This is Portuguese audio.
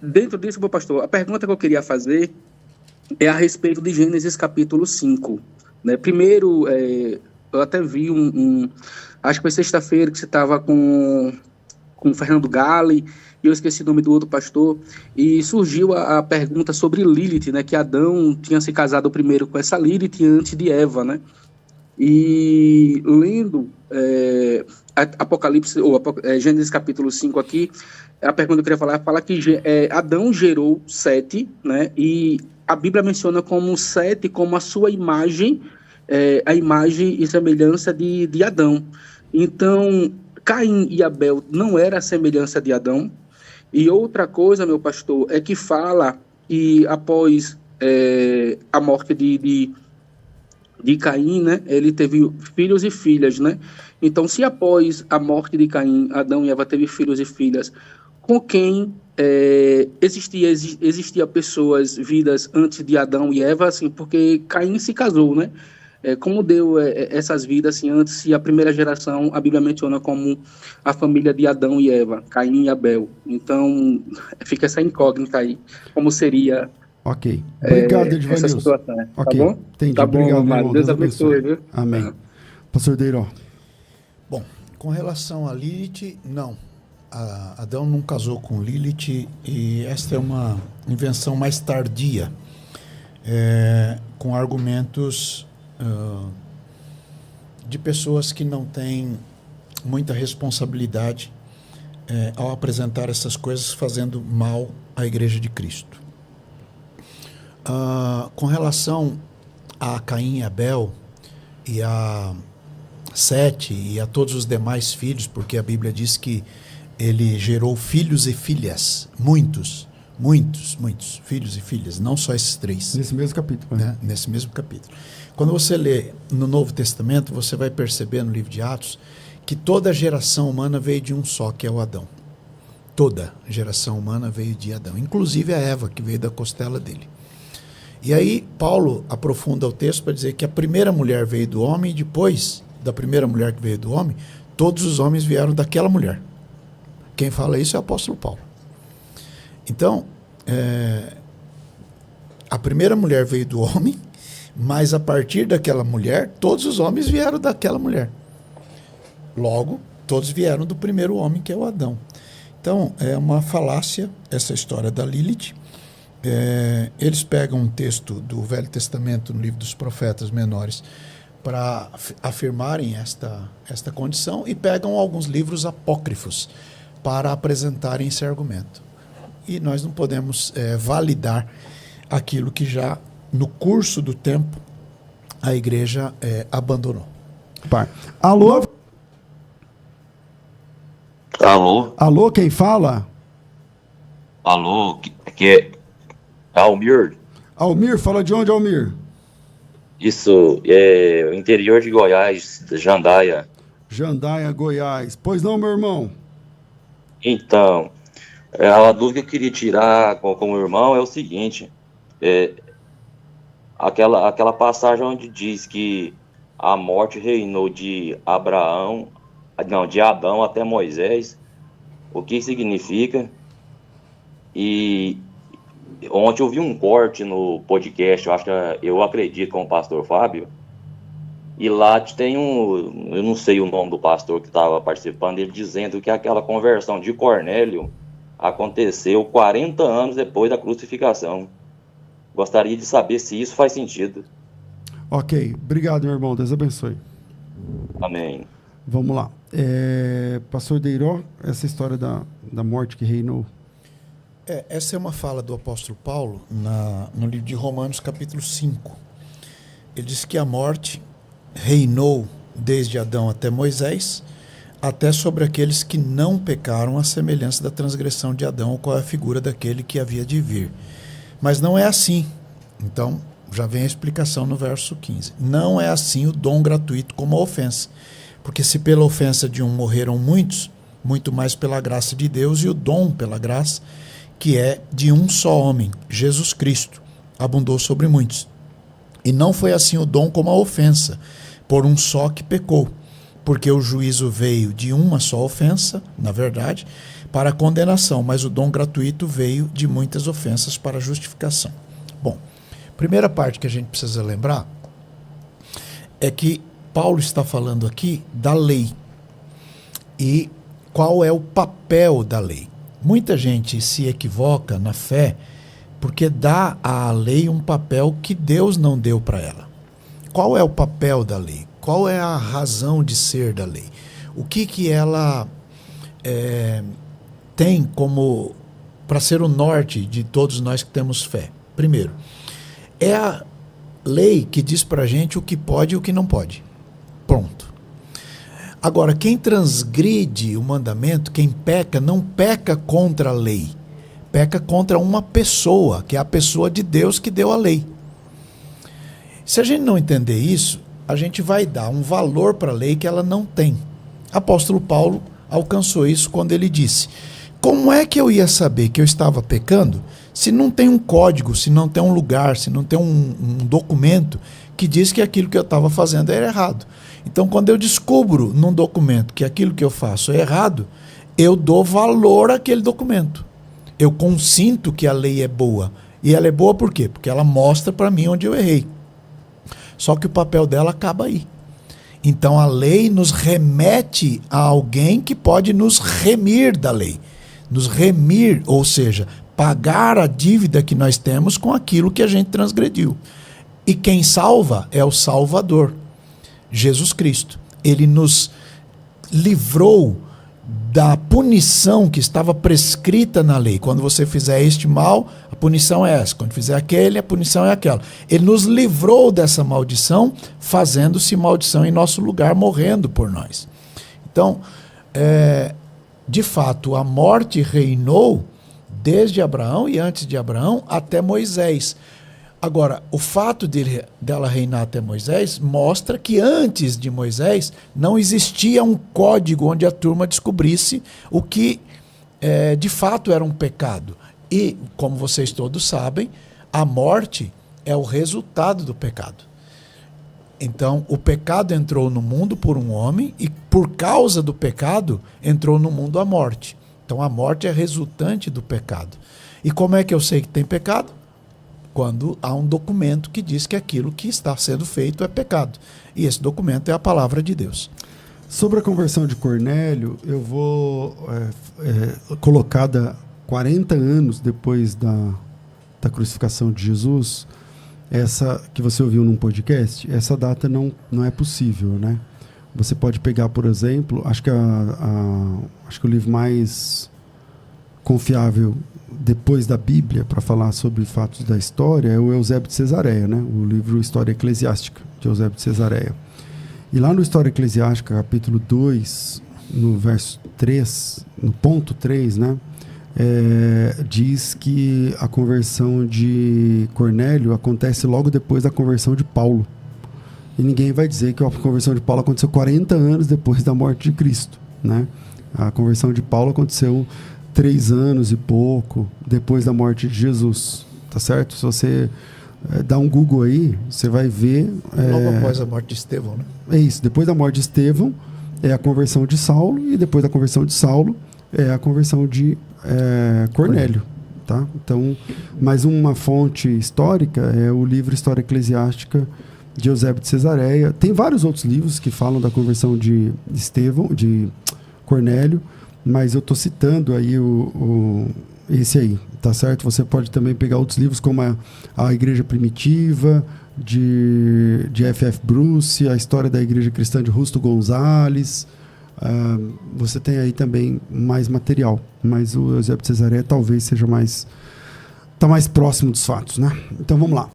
Dentro disso, meu pastor, a pergunta que eu queria fazer é a respeito de Gênesis capítulo 5. Né? Primeiro, eu até vi acho que foi sexta-feira que você estava com o Fernando Gale, e eu esqueci o nome do outro pastor, e surgiu a pergunta sobre Lilith, né? Que Adão tinha se casado primeiro com essa Lilith antes de Eva, né? E lendo Apocalipse, ou Gênesis capítulo 5 aqui, a pergunta que eu queria falar, fala que Adão gerou Sete, né? E a Bíblia menciona como Sete, como a sua imagem, a imagem e semelhança de Adão. Então, Caim e Abel não era a semelhança de Adão. E outra coisa, meu pastor, é que fala que após a morte de Caim, né, ele teve filhos e filhas, né? Então, se após a morte de Caim, Adão e Eva teve filhos e filhas, com quem existia pessoas vidas antes de Adão e Eva, assim, porque Caim se casou, né? Como deu essas vidas assim, antes, se a primeira geração, a Bíblia menciona como a família de Adão e Eva, Caim e Abel. Então, fica essa incógnita aí, como seria Ok. Obrigado, Edvanilson. essa situação. Ok, Tá bom? entendi. Tá bom, obrigado, amado. irmão. Deus abençoe, viu? Amém. Pastor Deiró. Bom, com relação a Lilith, não. Adão não casou com Lilith, e esta é uma invenção mais tardia, com argumentos de pessoas que não têm muita responsabilidade ao apresentar essas coisas, fazendo mal à Igreja de Cristo. Com relação a Caim e Abel, e a Sete, e a todos os demais filhos, porque a Bíblia diz que ele gerou filhos e filhas, muitos filhos e filhas, não só esses três. Nesse mesmo capítulo. Né? Nesse mesmo capítulo. Quando você lê no Novo Testamento, você vai perceber no livro de Atos que toda a geração humana veio de um só, que é o Adão. Toda geração humana veio de Adão, inclusive a Eva, que veio da costela dele. E aí Paulo aprofunda o texto para dizer que a primeira mulher veio do homem, e depois da primeira mulher que veio do homem, todos os homens vieram daquela mulher. Quem fala isso é o apóstolo Paulo. Então, a primeira mulher veio do homem, mas a partir daquela mulher, todos os homens vieram daquela mulher. Logo, todos vieram do primeiro homem, que é o Adão. Então, é uma falácia essa história da Lilith. Eles pegam um texto do Velho Testamento, no livro dos profetas menores, para afirmarem esta condição, e pegam alguns livros apócrifos para apresentarem esse argumento. E nós não podemos validar aquilo que já, no curso do tempo, a igreja abandonou. Alô? Alô? Alô, quem fala? Alô, que é Almir? Almir, fala de onde, Almir? Isso, é o interior de Goiás, Jandaia. Jandaia, Goiás. Pois não, meu irmão? Então, a dúvida que eu queria tirar com o irmão é o seguinte, aquela passagem onde diz que a morte reinou de Adão até Moisés, o que significa? E ontem eu vi um corte no podcast, eu acredito, com o pastor Fábio, e lá tem eu não sei o nome do pastor que estava participando, ele dizendo que aquela conversão de Cornélio aconteceu 40 anos depois da crucificação. Gostaria de saber se isso faz sentido. Ok, obrigado, meu irmão, Deus abençoe. Amém. Vamos lá. Pastor Deiró, essa história da morte que reinou. Essa é uma fala do apóstolo Paulo no livro de Romanos, capítulo 5. Ele diz que a morte reinou desde Adão até Moisés, até sobre aqueles que não pecaram, à semelhança da transgressão de Adão, qual é a figura daquele que havia de vir. Mas não é assim. Então, já vem a explicação no verso 15. Não é assim o dom gratuito como a ofensa. Porque se pela ofensa de um morreram muitos, muito mais pela graça de Deus, e o dom pela graça, que é de um só homem, Jesus Cristo, abundou sobre muitos. E não foi assim o dom como a ofensa, por um só que pecou, porque o juízo veio de uma só ofensa, na verdade, para a condenação, mas o dom gratuito veio de muitas ofensas para a justificação. Bom, primeira parte que a gente precisa lembrar é que Paulo está falando aqui da lei. E qual é o papel da lei? Muita gente se equivoca na fé porque dá à lei um papel que Deus não deu para ela. Qual é o papel da lei? Qual é a razão de ser da lei? O que ela tem como para ser o norte de todos nós que temos fé? Primeiro, é a lei que diz para a gente o que pode e o que não pode. Pronto. Agora, quem transgride o mandamento, quem peca, não peca contra a lei. Peca contra uma pessoa, que é a pessoa de Deus que deu a lei. Se a gente não entender isso, a gente vai dar um valor para a lei que ela não tem. Apóstolo Paulo alcançou isso quando ele disse: como é que eu ia saber que eu estava pecando se não tem um código, se não tem um lugar, se não tem um documento que diz que aquilo que eu estava fazendo era errado? Então, quando eu descubro num documento que aquilo que eu faço é errado, eu dou valor àquele documento. Eu consinto que a lei é boa. E ela é boa por quê? Porque ela mostra para mim onde eu errei. Só que o papel dela acaba aí. Então, a lei nos remete a alguém que pode nos remir da lei. Nos remir, ou seja, pagar a dívida que nós temos com aquilo que a gente transgrediu. E quem salva é o Salvador, Jesus Cristo. Ele nos livrou da punição que estava prescrita na lei. Quando você fizer este mal, a punição é essa. Quando fizer aquele, a punição é aquela. Ele nos livrou dessa maldição, fazendo-se maldição em nosso lugar, morrendo por nós. Então, de fato, a morte reinou desde Abraão e antes de Abraão até Moisés. Agora, o fato dela reinar até Moisés mostra que antes de Moisés não existia um código onde a turma descobrisse o que de fato era um pecado. E, como vocês todos sabem, a morte é o resultado do pecado. Então, o pecado entrou no mundo por um homem e, por causa do pecado, entrou no mundo a morte. Então, a morte é resultante do pecado. E como é que eu sei que tem pecado? Quando há um documento que diz que aquilo que está sendo feito é pecado. E esse documento é a palavra de Deus. Sobre a conversão de Cornélio, eu vou colocada 40 anos depois da crucificação de Jesus, essa que você ouviu num podcast, essa data não é possível, né? Você pode pegar, por exemplo, acho que o livro mais confiável depois da Bíblia para falar sobre fatos da história é o Eusébio de Cesareia, né? O livro História Eclesiástica, de Eusébio de Cesareia. E lá no História Eclesiástica, capítulo 2, no verso 3, no ponto 3, né? Diz que a conversão de Cornélio acontece logo depois da conversão de Paulo. E ninguém vai dizer que a conversão de Paulo aconteceu 40 anos depois da morte de Cristo, né? A conversão de Paulo aconteceu 3 anos e pouco depois da morte de Jesus, tá certo? Se você dá um Google aí, você vai ver... Logo após a morte de Estevão, né? É isso, depois da morte de Estevão é a conversão de Saulo, e depois da conversão de Saulo é a conversão de Cornélio, tá? Então, mais uma fonte histórica é o livro História Eclesiástica de Eusébio de Cesareia. Tem vários outros livros que falam da conversão de Cornélio, mas eu estou citando aí esse aí, tá certo? Você pode também pegar outros livros como a Igreja Primitiva, de F.F. Bruce, a História da Igreja Cristã de Justo Gonzalez. Você tem aí também mais material, mas o Eusébio de Cesareia talvez seja mais próximo dos fatos, né? Então vamos lá.